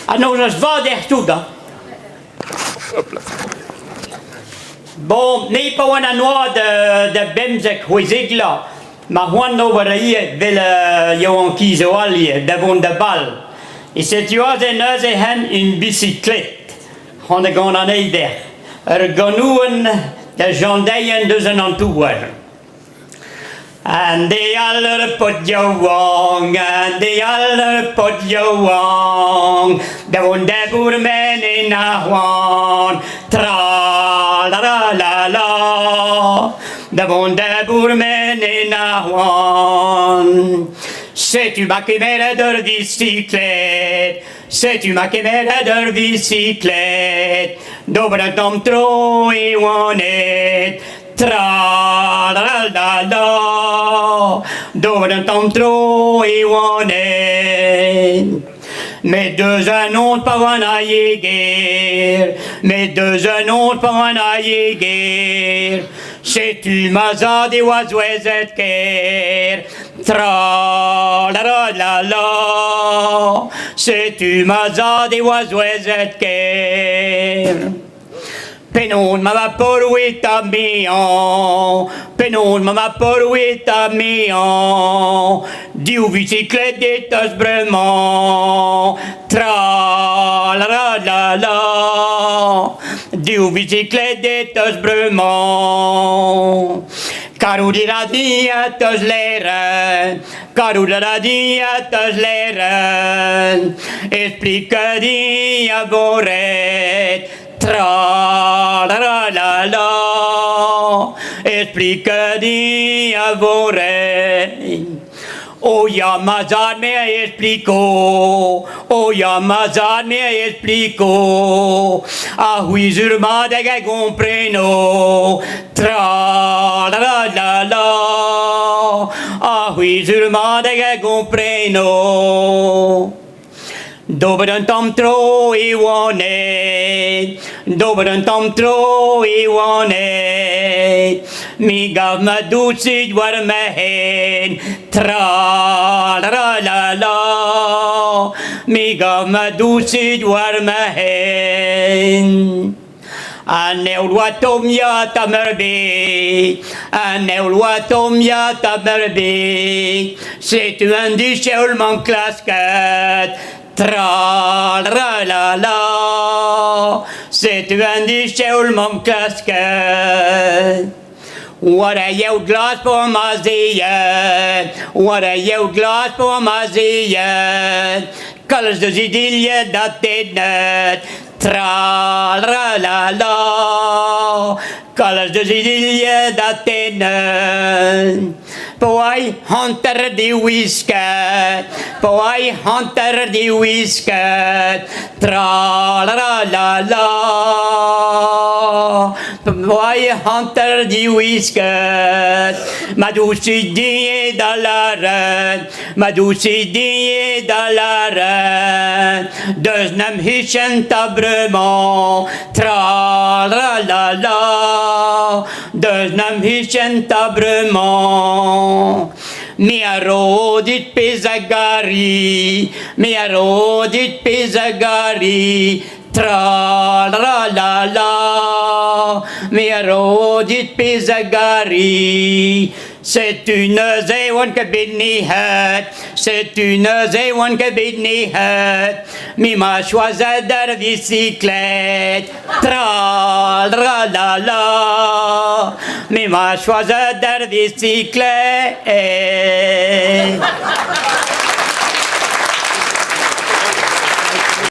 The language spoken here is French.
Ah non, je vais der tout, hein. Bon, n'est pas un noir de Bemzek, Huizigla. Maar gewoon over hier willen jouw kiezen al hier, de woon de bal. Et c'est tu as une bicyclette. On est gaan aan eider. Genoen de gendeien dus aan toe. En die aller pot jou wang, en die aller pot jou wang. De woon de boermen in Ahwan. Tra la la la la. De woon de boermen in Ahwan. Sais-tu ma caméra de bicyclette? Sais-tu ma caméra de bicyclette? Dobre tom tro et wanet. Tra la la la. Dobre tom tro et wanet. Mes deux annonces par un aïeguer. Mes deux annonces par un aïeguer. Sais-tu maza des oiseaux ker? Tra la la la la. Sais-tu maza des oiseaux ker? Penon ma poruit a mian. Penon ma poruit a mian. Diu bicyclette d'étage vraiment. Tra la la la la. Diu bicyclette d'étage vraiment. Carolina dia tos leren, Carolina dia tos leren. Explica dia boret. Tra la la la la. Explica dia boret. Oh Yamazan me explico, oh Yamazan me explico. Ah oui, je m'adègue compreno. Tra la la la la. Ah oui, je m'adègue compreno. Dobren tom tro I wanet, dobren tom tro I wanet. Mi gav me doetsid war me heen. Tra la la la la. Mi gav me doetsid war me heen. En wat om ja tamerbe, en wat om ja tamerbe. C'est-tu un dichel man klasket? Tra la la la. C'est-tu un dichel man klasket? What a jou glas på mazien, what a jou glas på mazien. Kalles de zidilje dat dit net. Tra la la la. Kalles de zidilje dat dit net. Poi hunter die whisket, poi hunter die whisket. Tra la la la. Poi hunter die whisket. Ma douce die dolaren, ma douce die dolaren. Dus nem hischen tabrement. Tra la la la. Dus nem hischen tabrement. Mi a rodit pesagari, mi a rodit pesagari. Tra la la la. Mi a rodit pesagari. C'est une zeewan que bidni het, c'est une zeewan que bidni het. Mi m'a choisi der bicyclette. Tra la la la. Mi m'a choisi der bicyclette.